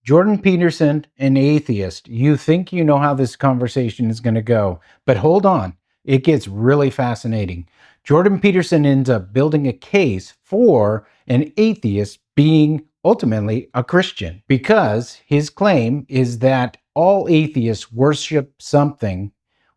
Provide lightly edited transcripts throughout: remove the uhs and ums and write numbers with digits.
Jordan Peterson, an atheist, you think you know how this conversation is going to go, but hold on. It gets really fascinating. Jordan Peterson ends up building a case for an atheist being ultimately a Christian because his claim is that all atheists worship something,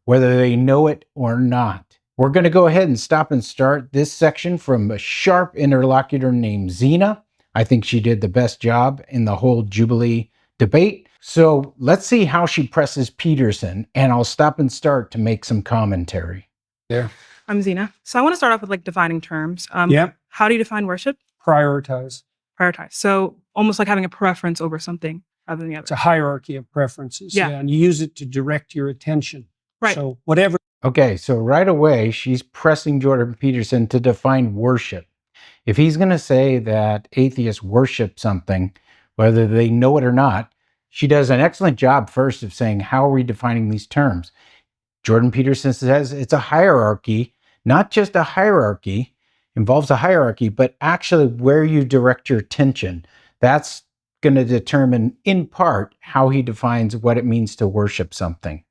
whether they know it or not. We're going to go ahead and stop and start this section from a sharp interlocutor named Zena. I think she did the best job in the whole Jubilee debate. So let's see how she presses Peterson, and I'll stop and start to make some commentary. There. I'm Zena. So I want to start off with defining terms. Yeah. How do you define worship? Prioritize. Prioritize. So almost like having a preference over something rather than the other. It's a hierarchy of preferences. Yeah. And you use it to direct your attention. Right. So whatever. Okay, so right away, she's pressing Jordan Peterson to define worship. If he's going to say that atheists worship something, whether they know it or not, she does an excellent job first of saying, how are we defining these terms? Jordan Peterson says it's a hierarchy, not just a hierarchy, involves a hierarchy, but actually where you direct your attention. That's going to determine, in part, how he defines what it means to worship something.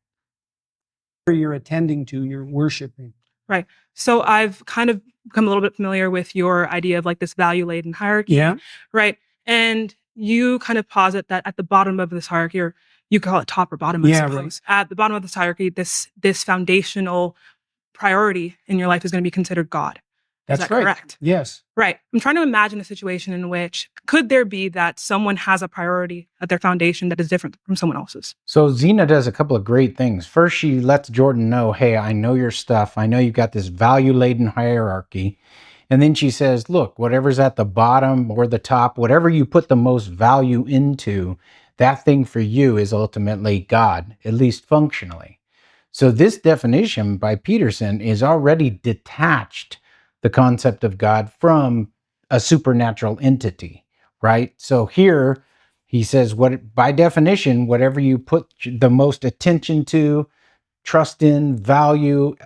You're attending to, you're worshiping. Right. So I've kind of become a little bit familiar with your idea of this value-laden hierarchy. Yeah. Right. And you kind of posit that at the bottom of this hierarchy, or you call it top or bottom, I suppose. Right. At the bottom of this hierarchy, this foundational priority in your life is going to be considered God. That's is that right. Correct? Yes. Right. I'm trying to imagine a situation in which could there be that someone has a priority at their foundation that is different from someone else's? So Zena does a couple of great things. First, she lets Jordan know, hey, I know your stuff. I know you've got this value-laden hierarchy. And then she says, look, whatever's at the bottom or the top, whatever you put the most value into, that thing for you is ultimately God, at least functionally. So this definition by Peterson is already detached the concept of God from a supernatural entity, right? So here he says, what by definition, whatever you put the most attention to, trust in, value,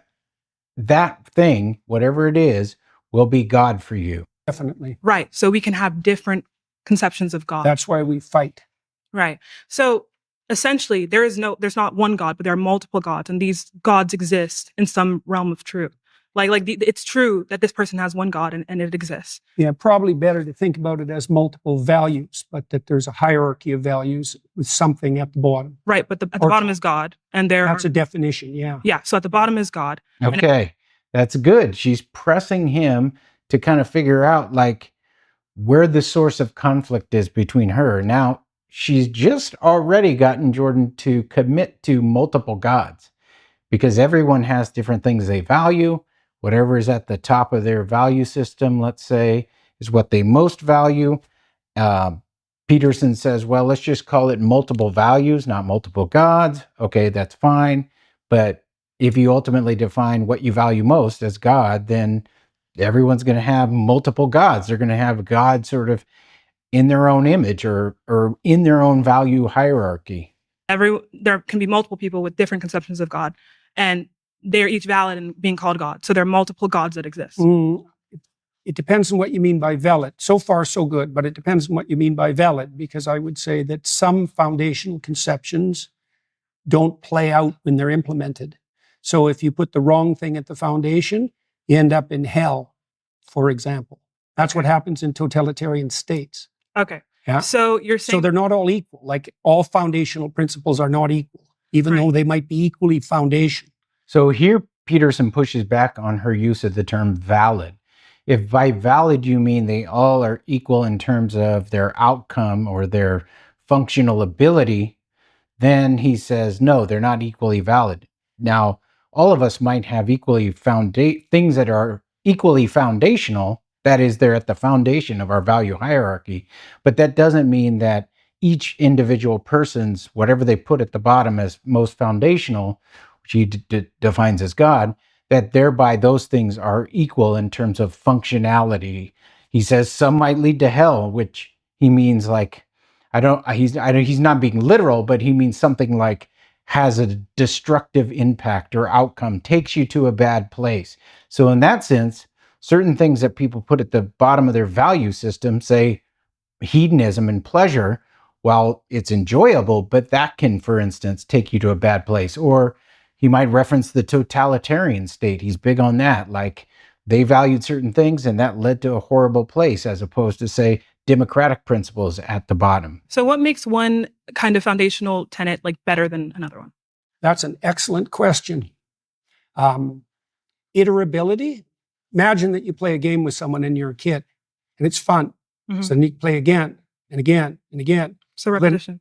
that thing, whatever it is, will be God for you. Definitely. Right. So we can have different conceptions of God. That's why we fight. Right. So essentially, there's not one God, but there are multiple gods, and these gods exist in some realm of truth. It's true that this person has one God and it exists. Yeah, probably better to think about it as multiple values, but that there's a hierarchy of values with something at the bottom. Right, but at the bottom is God, and that's a definition. Yeah. Yeah. So at the bottom is God. Okay, that's good. She's pressing him to kind of figure out where the source of conflict is between her. Now, she's just already gotten Jordan to commit to multiple gods because everyone has different things they value. Whatever is at the top of their value system, let's say, is what they most value. Peterson says, well, let's just call it multiple values, not multiple gods. Okay, that's fine. But if you ultimately define what you value most as God, then everyone's going to have multiple gods. They're going to have God sort of in their own image or in their own value hierarchy. There can be multiple people with different conceptions of God, and they're each valid in being called God. So there are multiple gods that exist. It depends on what you mean by valid. So far, so good, but it depends on what you mean by valid, because I would say that some foundational conceptions don't play out when they're implemented. So if you put the wrong thing at the foundation, you end up in hell, for example. That's what happens in totalitarian states. Okay. Yeah. So you're saying... So they're not all equal. Like all foundational principles are not equal, even though they might be equally foundational. So here Peterson pushes back on her use of the term valid. If by valid you mean they all are equal in terms of their outcome or their functional ability, then he says, no, they're not equally valid. Now, all of us might have equally things that are equally foundational. That is, they're at the foundation of our value hierarchy. But that doesn't mean that each individual person's, whatever they put at the bottom as most foundational, which he defines as God, that thereby those things are equal in terms of functionality. He says some might lead to hell, which he means he's not being literal, but he means something like has a destructive impact or outcome, takes you to a bad place. So in that sense, certain things that people put at the bottom of their value system, say hedonism and pleasure, while it's enjoyable, but that can, for instance, take you to a bad place. Or he might reference the totalitarian state. He's big on that. Like they valued certain things and that led to a horrible place, as opposed to, say, democratic principles at the bottom. So what makes one kind of foundational tenet like better than another one? That's an excellent question. Iterability. Imagine that you play a game with someone and you're a kid and it's fun. So then you play again and again and again. So repetition.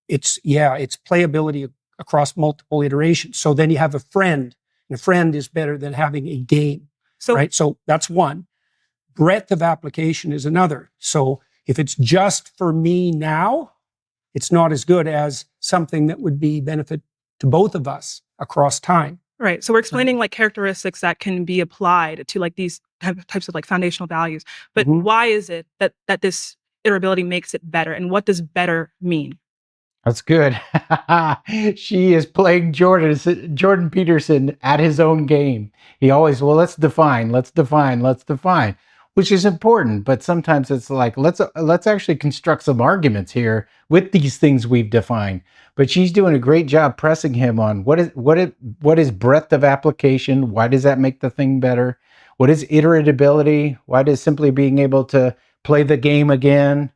It's playability across multiple iterations. So then you have a friend, and a friend is better than having a game. Right? So that's one. Breadth of application is another. So if it's just for me now, it's not as good as something that would be benefit to both of us across time. Right. So we're explaining like characteristics that can be applied to like these types of like foundational values. But why is it that this iterability makes it better? And what does better mean? That's good. She is playing Jordan Peterson at his own game. He always, well, let's define, which is important. But sometimes it's like, let's actually construct some arguments here with these things we've defined. But she's doing a great job pressing him on what is breadth of application? Why does that make the thing better? What is iteratability? Why does simply being able to play the game again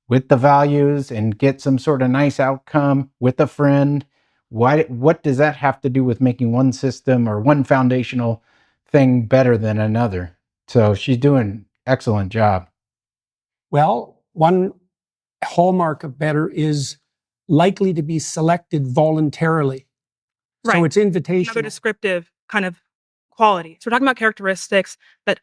with the values and get some sort of nice outcome with a friend, what does that have to do with making one system or one foundational thing better than another? So she's doing an excellent job. Well, one hallmark of better is likely to be selected voluntarily. Right. So it's invitational. Another descriptive kind of quality. So we're talking about characteristics that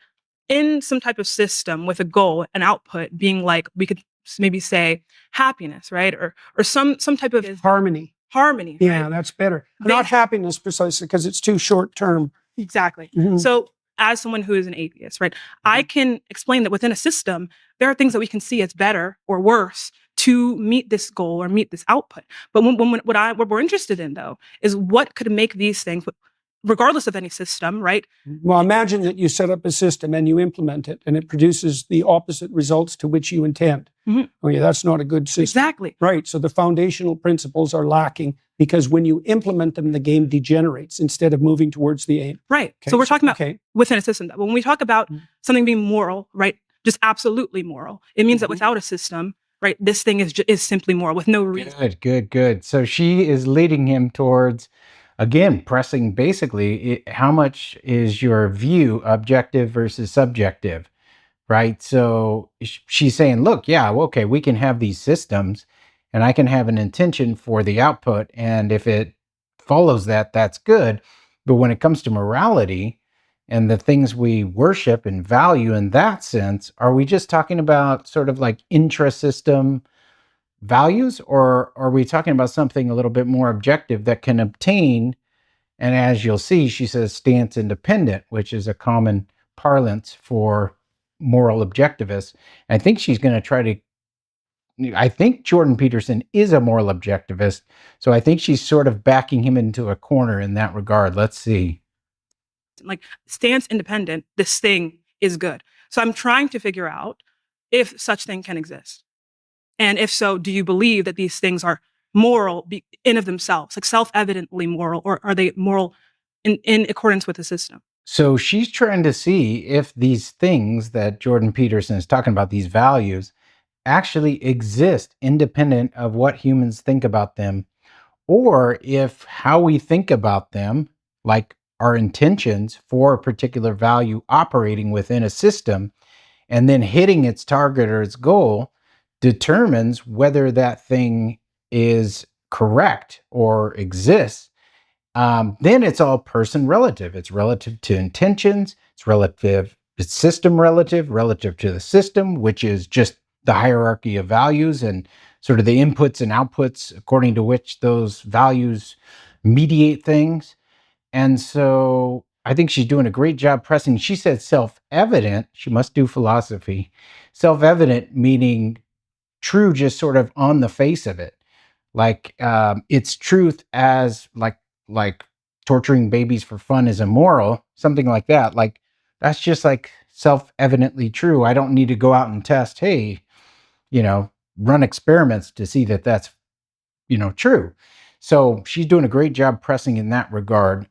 in some type of system with a goal, an output being like, we could maybe say happiness, right? Or some type of harmony. Harmony. Yeah, right? That's better. Not happiness precisely, because it's too short term. Exactly. So as someone who is an atheist, right, I can explain that within a system, there are things that we can see as better or worse to meet this goal or meet this output. But what we're interested in, though, is what could make these things, regardless of any system, right? Well, imagine that you set up a system and you implement it and it produces the opposite results to which you intend. Oh yeah, that's not a good system. Exactly. Right. So the foundational principles are lacking because when you implement them, the game degenerates instead of moving towards the aim. Right. Okay. So we're talking about within a system. When we talk about something being moral, right, just absolutely moral, it means that without a system, right, this thing is simply moral with no reason. Good. So she is leading him towards, again, pressing basically how much is your view objective versus subjective, right? So she's saying, look, yeah, okay, we can have these systems and I can have an intention for the output. And if it follows that, that's good. But when it comes to morality and the things we worship and value in that sense, are we just talking about sort of like intra-system values, or are we talking about something a little bit more objective that can obtain? And as you'll see, she says stance independent, which is a common parlance for moral objectivists. I think she's going to try to, I think Jordan Peterson is a moral objectivist. So I think she's sort of backing him into a corner in that regard. Let's see. Like stance independent, this thing is good. So I'm trying to figure out if such thing can exist. And if so, do you believe that these things are moral in of themselves, like self-evidently moral, or are they moral in accordance with the system? So she's trying to see if these things that Jordan Peterson is talking about, these values, actually exist independent of what humans think about them, or if how we think about them, like our intentions for a particular value operating within a system and then hitting its target or its goal, determines whether that thing is correct or exists. Then it's all person relative. It's relative to intentions. It's system relative to the system, which is just the hierarchy of values and sort of the inputs and outputs according to which those values mediate things. And so I think she's doing a great job pressing. She said self-evident. She must do philosophy. Self-evident meaning true just sort of on the face of it. Like it's truth as like torturing babies for fun is immoral, something like that. Like that's just like self-evidently true. I don't need to go out and test, hey, run experiments to see that that's, true. So she's doing a great job pressing in that regard.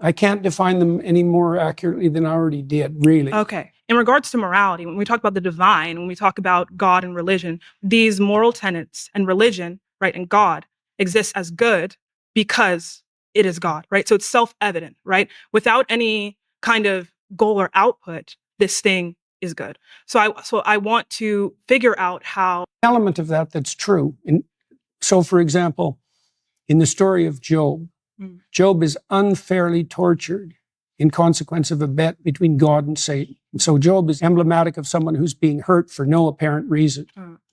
I can't define them any more accurately than I already did, really. Okay. In regards to morality, when we talk about the divine, when we talk about God and religion, these moral tenets and religion, right, and God exists as good because it is God, right? So it's self-evident, right? Without any kind of goal or output, this thing is good. So I want to figure out how element of that that's true. So, for example, in the story of Job, Job is unfairly tortured in consequence of a bet between God and Satan. And so Job is emblematic of someone who's being hurt for no apparent reason.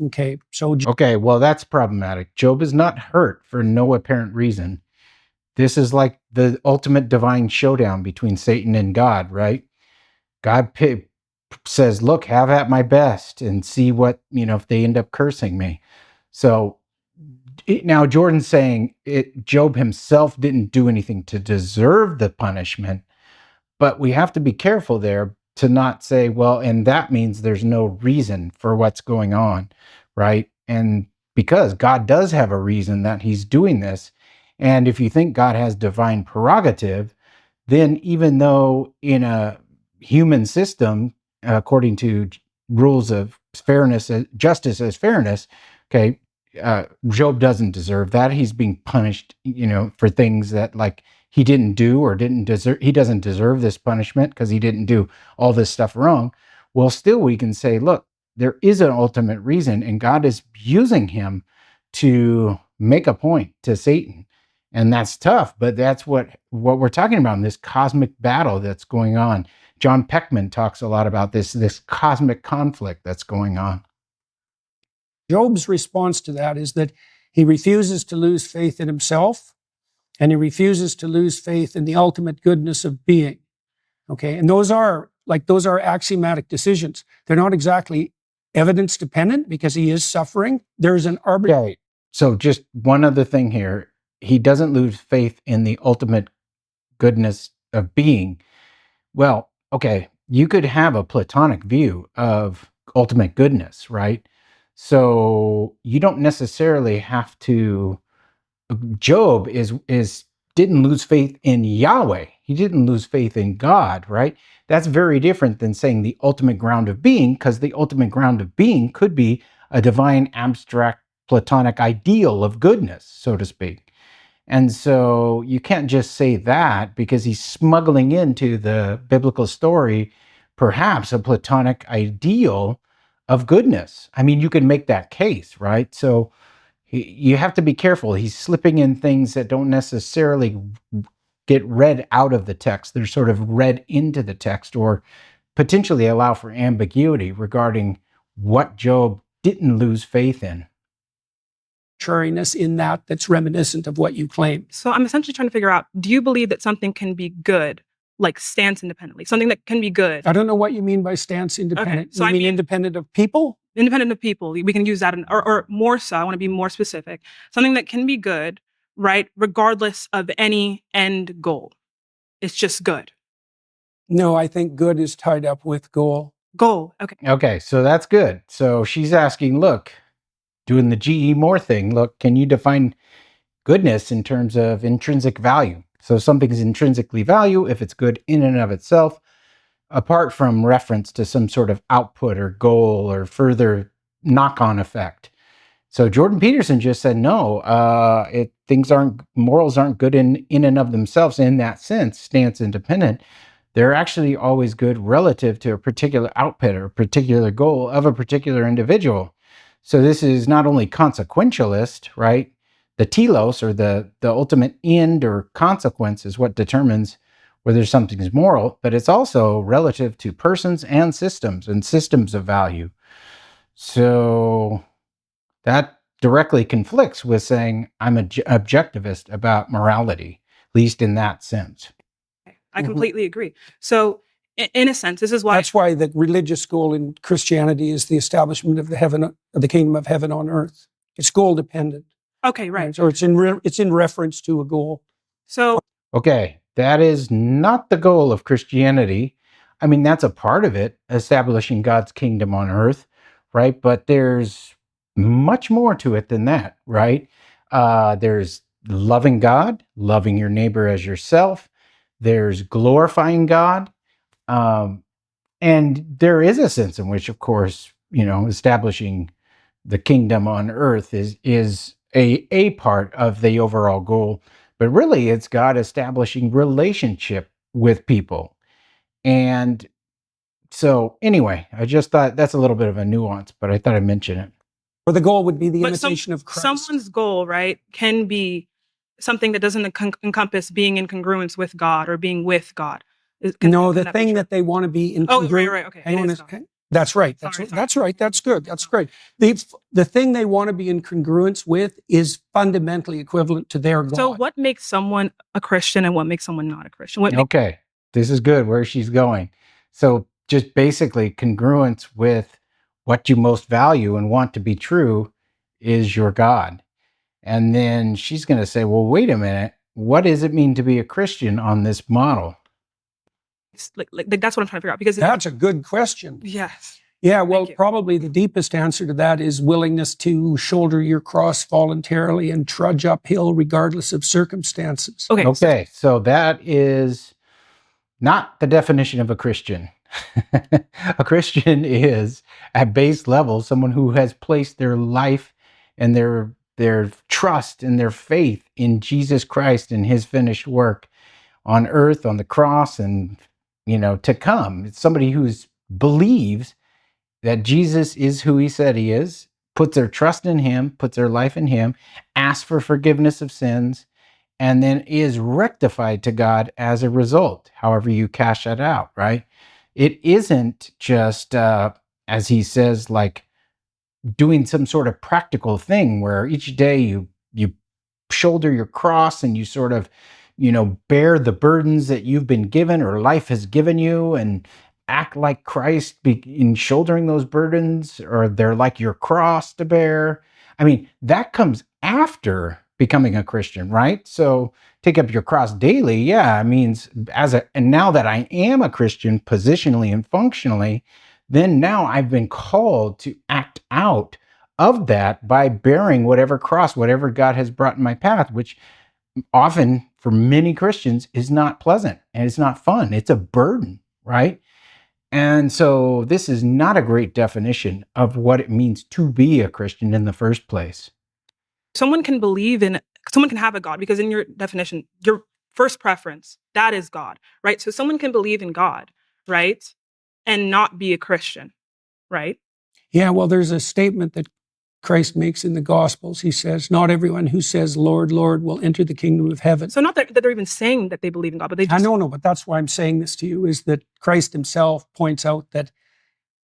Okay, so Okay, well, that's problematic. Job is not hurt for no apparent reason. This is like the ultimate divine showdown between Satan and God, right? God says, look, have at my best and see what, if they end up cursing me. So now Jordan's saying Job himself didn't do anything to deserve the punishment, but we have to be careful there to not say, well, and that means there's no reason for what's going on, right? And because God does have a reason that he's doing this. And if you think God has divine prerogative, then even though in a human system, according to rules of fairness, justice as fairness, okay, Job doesn't deserve that. He's being punished, for things that like he didn't do or didn't deserve. He doesn't deserve this punishment because he didn't do all this stuff wrong. Well, still we can say, look, there is an ultimate reason, and God is using him to make a point to Satan. And that's tough, but that's what we're talking about in this cosmic battle that's going on. John Peckman talks a lot about this cosmic conflict that's going on. Job's response to that is that he refuses to lose faith in himself, and he refuses to lose faith in the ultimate goodness of being. Okay, and those are axiomatic decisions. They're not exactly evidence dependent because he is suffering. There's an arbitrary. Okay, so just one other thing here. He doesn't lose faith in the ultimate goodness of being. Well, okay, you could have a Platonic view of ultimate goodness, right? So you don't necessarily have to. Job didn't lose faith in Yahweh. He didn't lose faith in God, right? That's very different than saying the ultimate ground of being, because the ultimate ground of being could be a divine, abstract, Platonic ideal of goodness, so to speak. And so you can't just say that because he's smuggling into the biblical story perhaps a Platonic ideal of goodness. I mean, you can make that case, right? So you have to be careful. He's slipping in things that don't necessarily get read out of the text. They're sort of read into the text or potentially allow for ambiguity regarding what Job didn't lose faith in. Arbitrariness in that's reminiscent of what you claim. So I'm essentially trying to figure out, do you believe that something can be good, like stance independently? Something that can be good? I don't know what you mean by stance independent. Okay, so you mean independent of people? Independent of people. We can use that, or more so, I want to be more specific. Something that can be good, right, regardless of any end goal. It's just good. No, I think good is tied up with goal. Goal, okay. Okay, so that's good. So she's asking, look, doing the G.E. Moore thing, look, can you define goodness in terms of intrinsic value? So something's intrinsically value if it's good in and of itself, apart from reference to some sort of output or goal or further knock-on effect. So Jordan Peterson just said, no, morals aren't good in and of themselves in that sense, stance independent. They're actually always good relative to a particular output or a particular goal of a particular individual. So this is not only consequentialist, right? The telos, or the ultimate end or consequence, is what determines whether something is moral, but it's also relative to persons and systems of value. So that directly conflicts with saying I'm an objectivist about morality, at least in that sense. I completely agree. So in a sense, this is why... That's why the religious goal in Christianity is the establishment of the kingdom of heaven on earth. It's goal dependent. Okay, right. And so it's in reference to a goal. So... Okay, that is not the goal of Christianity. I mean, that's a part of it, establishing God's kingdom on earth, right? But there's much more to it than that, right? There's loving God, loving your neighbor as yourself. There's glorifying God. And there is a sense in which, of course, establishing the kingdom on earth is a part of the overall goal. But really, it's God establishing relationship with people. And so, anyway, I just thought that's a little bit of a nuance, but I thought I'd mention it. Or the goal would be the But imitation of Christ. someone's goal, right, can be something that doesn't encompass being in congruence with God or being with God. No, the thing that they want to be in congruence. Oh, right, okay. That's right. That's right. That's good. That's great. The thing they want to be in congruence with is fundamentally equivalent to their God. So what makes someone a Christian and what makes someone not a Christian? Okay, this is good where she's going. So just basically congruence with what you most value and want to be true is your God. And then she's going to say, well, wait a minute. What does it mean to be a Christian on this model? Like that's what I'm trying to figure out, because that's a good question. Yes. Yeah, well, probably the deepest answer to that is willingness to shoulder your cross voluntarily and trudge uphill regardless of circumstances. Okay, so that is not the definition of a Christian. A Christian is, at base level, someone who has placed their life and their trust and their faith in Jesus Christ and his finished work on earth, on the cross, and to come. It's somebody who believes that Jesus is who he said he is, puts their trust in him, puts their life in him, asks for forgiveness of sins, and then is rectified to God as a result, however you cash that out, right? It isn't just, as he says, like doing some sort of practical thing where each day you shoulder your cross and you sort of, bear the burdens that you've been given or life has given you and act like Christ in shouldering those burdens, or they're like your cross to bear. I mean, that comes after becoming a Christian, right? So take up your cross daily. Yeah, it means and now that I am a Christian positionally and functionally, then now I've been called to act out of that by bearing whatever cross, whatever God has brought in my path, which often for many Christians is not pleasant and it's not fun. It's a burden, right? And so this is not a great definition of what it means to be a Christian in the first place. Someone can have a God, because in your definition, your first preference, that is God, right? So someone can believe in God, right? And not be a Christian, right? Yeah, well, there's a statement that Christ makes in the Gospels. He says, not everyone who says, Lord, Lord, will enter the kingdom of heaven. So not that they're even saying that they believe in God, but they just... No, but that's why I'm saying this to you, is that Christ himself points out that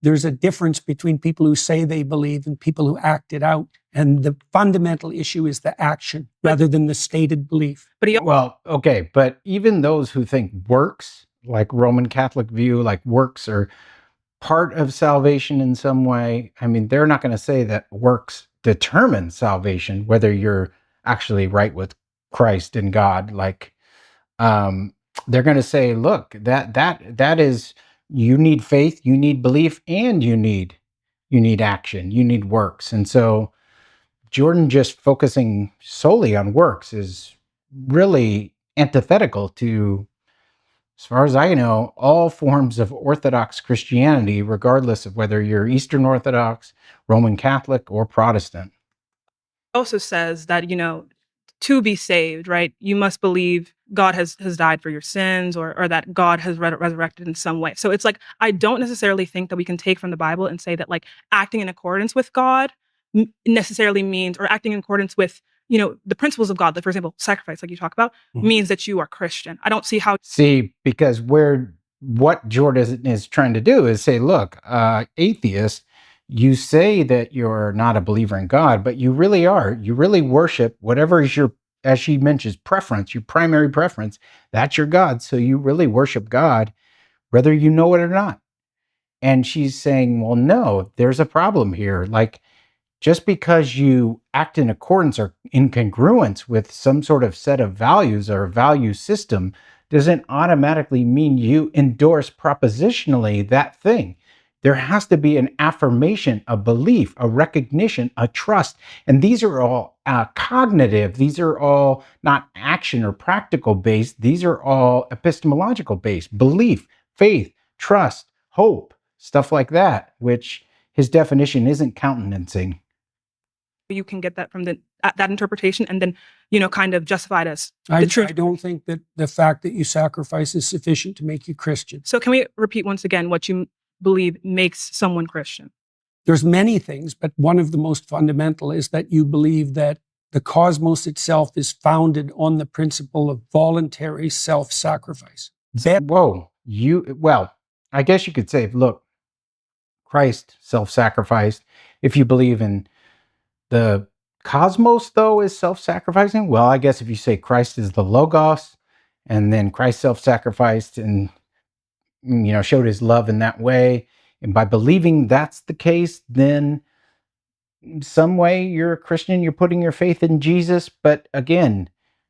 there's a difference between people who say they believe and people who act it out. And the fundamental issue is the action rather than the stated belief. But even those who think works, like Roman Catholic view, like works are part of salvation in some way. I mean, they're not going to say that works determine salvation, whether you're actually right with Christ and God. Like, they're going to say, look, that is, you need faith, you need belief, and you need action, you need works. And so Jordan just focusing solely on works is really antithetical to, as far as I know, all forms of Orthodox Christianity, regardless of whether you're Eastern Orthodox, Roman Catholic, or Protestant. It also says that, to be saved, right, you must believe God has died for your sins, or that God has resurrected in some way. So it's like, I don't necessarily think that we can take from the Bible and say that, like, acting in accordance with God necessarily means, or acting in accordance with, the principles of God, like, for example, sacrifice, like you talk about, means that you are Christian. I don't see how... Because what Jordan is trying to do is say, look, atheist, you say that you're not a believer in God, but you really are. You really worship whatever is your, as she mentions, preference, your primary preference. That's your God. So you really worship God, whether you know it or not. And she's saying, well, no, there's a problem here. Like, just because you act in accordance or in congruence with some sort of set of values or value system doesn't automatically mean you endorse propositionally that thing. There has to be an affirmation, a belief, a recognition, a trust. And these are all cognitive. These are all not action or practical based. These are all epistemological based. Belief, faith, trust, hope, stuff like that, which his definition isn't countenancing. You can get that from that interpretation and then, kind of justify it as the I truth. don't think that the fact that you sacrifice is sufficient to make you Christian. So can we repeat once again what you believe makes someone Christian? There's many things, but one of the most fundamental is that you believe that the cosmos itself is founded on the principle of voluntary self-sacrifice. Whoa, well, I guess you could say, look, Christ self-sacrificed. If you believe in the cosmos, though, is self-sacrificing, well, I guess if you say Christ is the Logos, and then Christ self-sacrificed and showed his love in that way, and by believing that's the case, then in some way you're a Christian, you're putting your faith in Jesus. But again,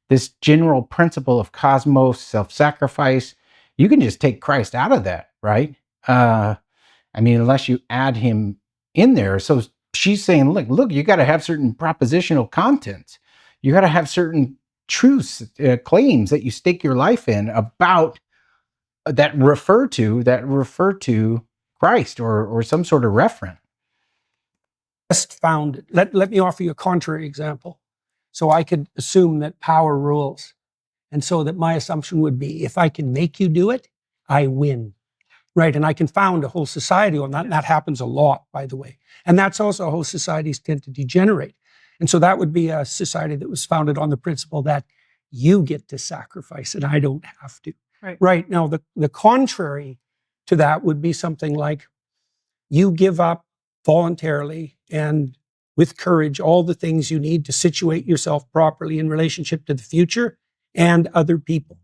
this general principle of cosmos, self-sacrifice, you can just take Christ out of that, right? Unless you add him in there. So she's saying, look, you got to have certain propositional contents. You got to have certain truths, claims that you stake your life in about that refer to Christ or some sort of referent. Founded. Let me offer you a contrary example. So I could assume that power rules. And so that my assumption would be, if I can make you do it, I win. Right, and I can found a whole society on that, and that happens a lot, by the way. And that's also how societies tend to degenerate. And so that would be a society that was founded on the principle that you get to sacrifice and I don't have to. Right, now the contrary to that would be something like you give up voluntarily and with courage all the things you need to situate yourself properly in relationship to the future and other people.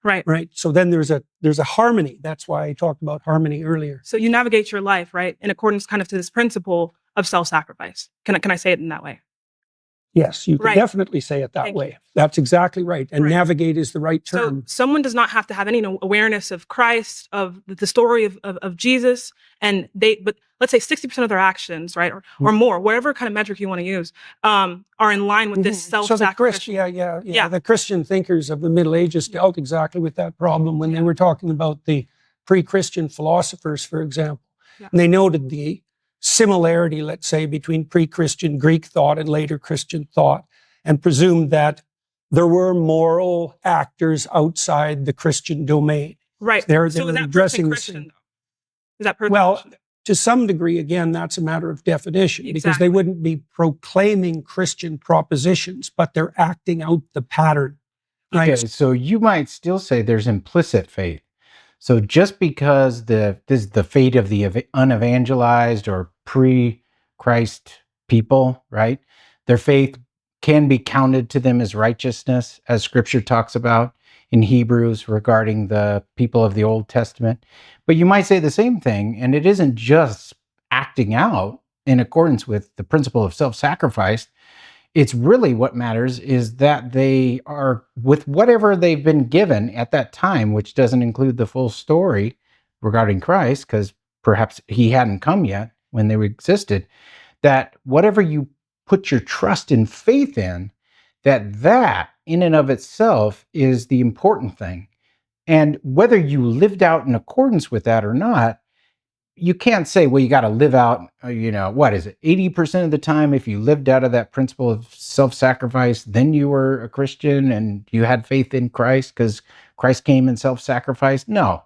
Right. So then there's a harmony. That's why I talked about harmony earlier. So you navigate your life, right, in accordance kind of to this principle of self-sacrifice. Can I say it in that way? Yes, you can definitely say it that way. That's exactly right. And navigate is the right term. So someone does not have to have any awareness of Christ, of the story of Jesus, but let's say 60% of their actions, right, or more, whatever kind of metric you want to use, are in line with this self-sacrifice. So the Christian thinkers of the Middle Ages dealt exactly with that problem when they were talking about the pre-Christian philosophers, for example. Yeah. And they noted the similarity, let's say, between pre-Christian Greek thought and later Christian thought, and presumed that there were moral actors outside the Christian domain. Right. They're so is that addressing Christian, though? Is that person? Well, to some degree, again, that's a matter of definition, because they wouldn't be proclaiming Christian propositions, but they're acting out the pattern. Right? Okay, so you might still say there's implicit faith. So just because this is the fate of the unevangelized or pre-Christ people, right? Their faith can be counted to them as righteousness, as Scripture talks about in Hebrews regarding the people of the Old Testament. But you might say the same thing, and it isn't just acting out in accordance with the principle of self-sacrifice. It's really what matters is that they are, with whatever they've been given at that time, which doesn't include the full story regarding Christ, because perhaps he hadn't come yet when they existed, that whatever you put your trust and faith in, that in and of itself is the important thing. And whether you lived out in accordance with that or not, you can't say, well, you got to live out, what is it? 80% of the time, if you lived out of that principle of self-sacrifice, then you were a Christian and you had faith in Christ because Christ came and self-sacrificed. No,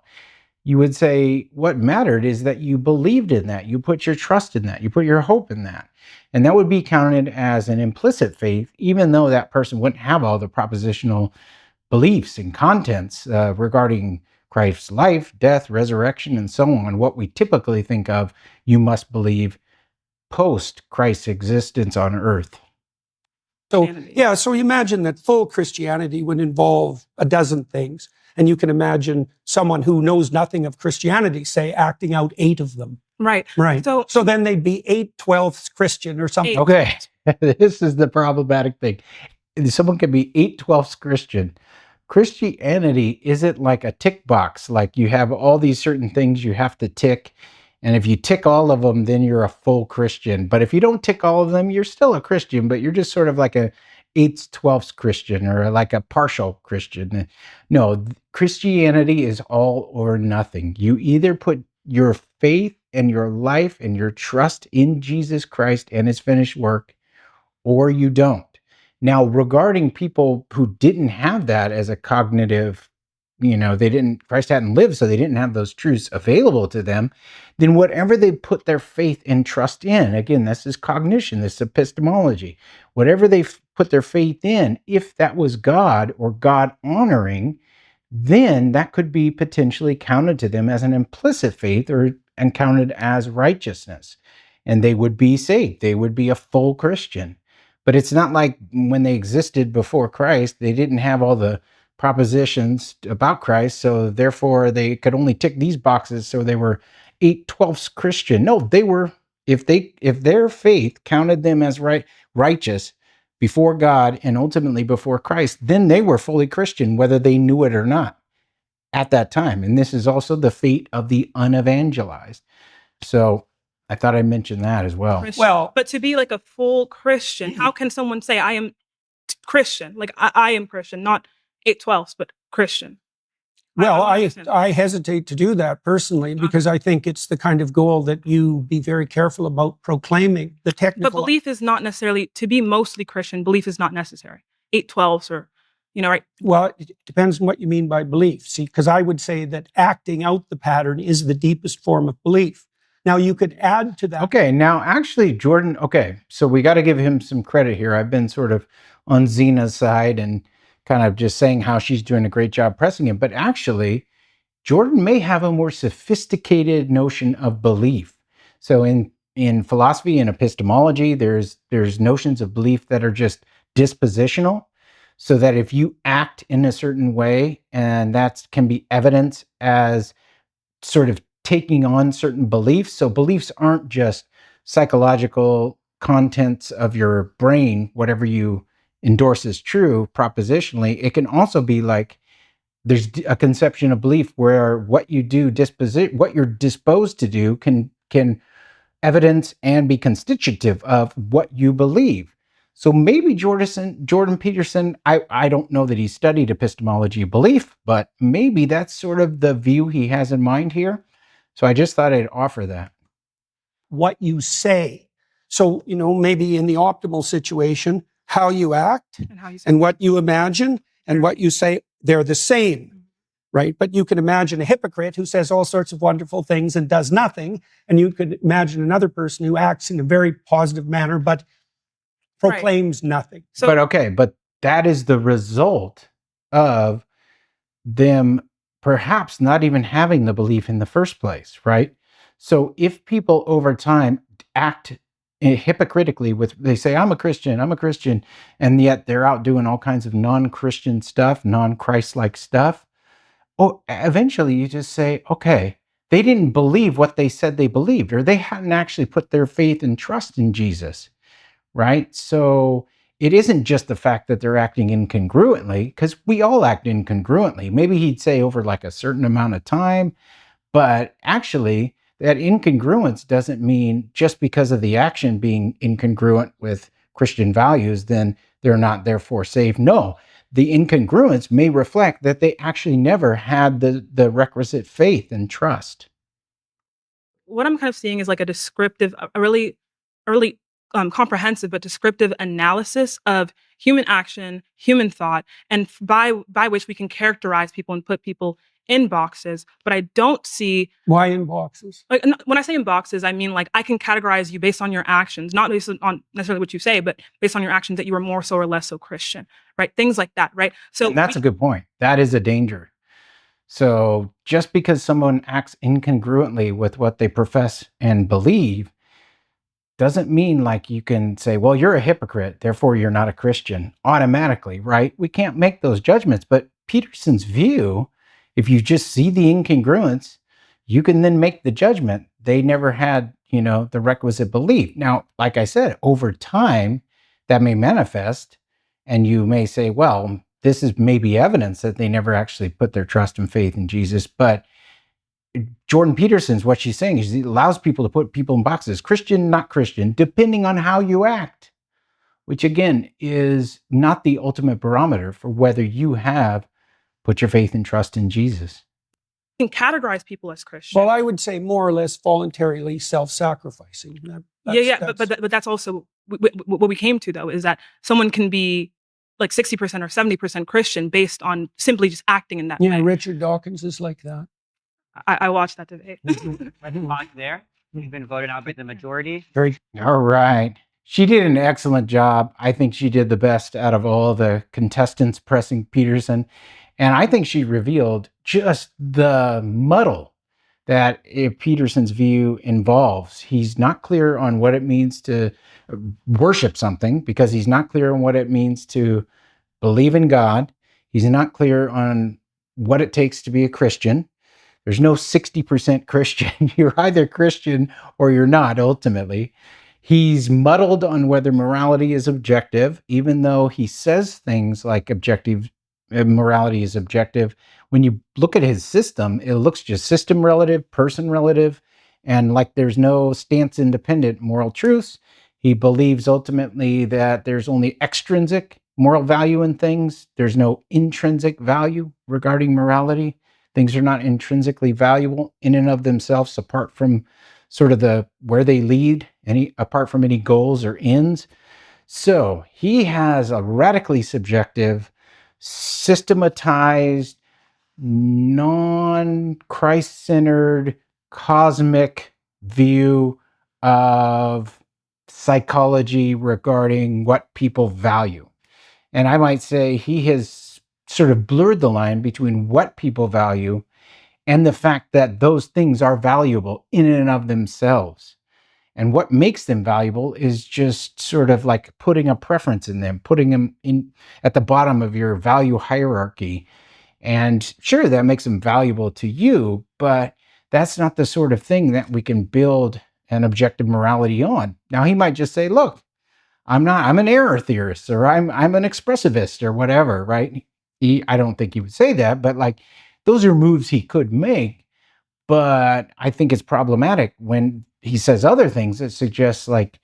you would say what mattered is that you believed in that. You put your trust in that. You put your hope in that. And that would be counted as an implicit faith, even though that person wouldn't have all the propositional beliefs and contents regarding Christ's life, death, resurrection, and so on, what we typically think of, you must believe post Christ's existence on earth. So you imagine that full Christianity would involve a dozen things. And you can imagine someone who knows nothing of Christianity, say, acting out 8 of them. Right. So then they'd be 8/12 Christian or something. Okay, this is the problematic thing. Someone can be 8/12 Christian. Christianity isn't like a tick box, like you have all these certain things you have to tick, And if you tick all of them, then you're a full Christian. But if you don't tick all of them, you're still a Christian, but you're just sort of like a 8th, 12th Christian or like a partial Christian. No, Christianity is all or nothing. You either put your faith and your life and your trust in Jesus Christ and his finished work, or you don't. Now, regarding people who didn't have that as a cognitive, Christ hadn't lived, so they didn't have those truths available to them, then whatever they put their faith and trust in, again, this is cognition, this is epistemology, whatever they put their faith in, if that was God or God honoring, then that could be potentially counted to them as an implicit faith and counted as righteousness. And they would be saved. They would be a full Christian. But it's not like when they existed before Christ, they didn't have all the propositions about Christ, so therefore they could only tick these boxes, so they were 8/12 Christian. No, they were, if their faith counted them as righteous before God and ultimately before Christ, then they were fully Christian, whether they knew it or not at that time. And this is also the fate of the unevangelized. So I thought I'd mention that as well. Christian. Well, but to be like a full Christian, how can someone say I am Christian? Like I am Christian, not 8/12, but Christian. Well, I hesitate to do that personally because I think it's the kind of goal that you be very careful about proclaiming. The technical. But belief is not necessarily, to be mostly Christian, belief is not necessary. 8/12 or, right? Well, it depends on what you mean by belief. See, because I would say that acting out the pattern is the deepest form of belief. Now, you could add to that. Okay, now actually, Jordan, so we got to give him some credit here. I've been sort of on Zena's side and kind of just saying how she's doing a great job pressing him. But actually, Jordan may have a more sophisticated notion of belief. So in philosophy and epistemology, there's notions of belief that are just dispositional. So that if you act in a certain way, and that can be evidence as sort of taking on certain beliefs. So beliefs aren't just psychological contents of your brain, whatever you endorse as true propositionally. It can also be like there's a conception of belief where what you do, what you're disposed to do can evidence and be constitutive of what you believe. So maybe Jordan Peterson, I don't know that he studied epistemology of belief, but maybe that's sort of the view he has in mind here. So I just thought I'd offer that. What you say. So, maybe in the optimal situation, how you act and what you imagine and what you say, they're the same, right? But you can imagine a hypocrite who says all sorts of wonderful things and does nothing. And you could imagine another person who acts in a very positive manner, but proclaims nothing. So, but that is the result of them perhaps not even having the belief in the first place, right? So if people over time act hypocritically they say, I'm a Christian, and yet they're out doing all kinds of non-Christian stuff, non-Christ-like stuff, eventually you just say, okay, they didn't believe what they said they believed, or they hadn't actually put their faith and trust in Jesus, right? So it isn't just the fact that they're acting incongruently, because we all act incongruently. Maybe he'd say over like a certain amount of time, but actually that incongruence doesn't mean just because of the action being incongruent with Christian values, then they're not therefore saved. No, the incongruence may reflect that they actually never had the requisite faith and trust. What I'm kind of seeing is like a really comprehensive but descriptive analysis of human action, human thought, and by which we can characterize people and put people in boxes. But I don't see why in boxes. Like, when I say in boxes, I mean like I can categorize you based on your actions, not based on necessarily what you say, but based on your actions that you are more so or less so Christian, right? Things like that, right? So and that's a good point. That is a danger. So just because someone acts incongruently with what they profess and believe doesn't mean like you can say, well, you're a hypocrite, therefore you're not a Christian automatically, right? We can't make those judgments. But Peterson's view, if you just see the incongruence, you can then make the judgment. They never had, the requisite belief. Now, like I said, over time, that may manifest, and you may say, well, this is maybe evidence that they never actually put their trust and faith in Jesus. But Jordan Peterson's what she's saying is it allows people to put people in boxes, Christian, not Christian, depending on how you act, which again is not the ultimate barometer for whether you have put your faith and trust in Jesus. You can categorize people as Christian. Well, I would say more or less voluntarily self-sacrificing. But that's also what we came to, though, is that someone can be like 60% or 70% Christian based on simply just acting in that way. Yeah, Richard Dawkins is like that. I watched that debate. There, you've been voted out by the majority. All right. She did an excellent job. I think she did the best out of all the contestants pressing Peterson. And I think she revealed just the muddle that Peterson's view involves. He's not clear on what it means to worship something because he's not clear on what it means to believe in God. He's not clear on what it takes to be a Christian. There's no 60% Christian. You're either Christian or you're not, ultimately. He's muddled on whether morality is objective, even though he says things like objective morality is objective. When you look at his system, it looks just system relative, person relative, and like there's no stance independent moral truths. He believes ultimately that there's only extrinsic moral value in things. There's no intrinsic value regarding morality. Things are not intrinsically valuable in and of themselves, apart from sort of the where they lead, apart from any goals or ends. So he has a radically subjective, systematized, non-Christ-centered, cosmic view of psychology regarding what people value. And I might say he has sort of blurred the line between what people value and the fact that those things are valuable in and of themselves. And what makes them valuable is just sort of like putting a preference in them, putting them in at the bottom of your value hierarchy. And sure, that makes them valuable to you, but that's not the sort of thing that we can build an objective morality on. Now, he might just say, look, I'm an error theorist, or I'm an expressivist, or whatever, right? I don't think he would say that, but like those are moves he could make. But I think it's problematic when he says other things that suggest like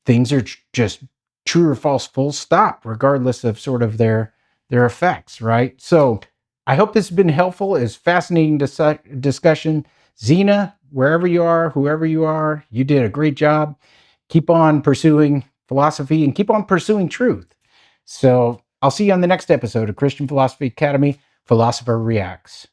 things are just true or false, full stop, regardless of sort of their effects, right? So I hope this has been helpful. It's fascinating discussion. Zena, wherever you are, whoever you are, you did a great job. Keep on pursuing philosophy and keep on pursuing truth. So I'll see you on the next episode of Christian Philosophy Academy, Philosopher Reacts.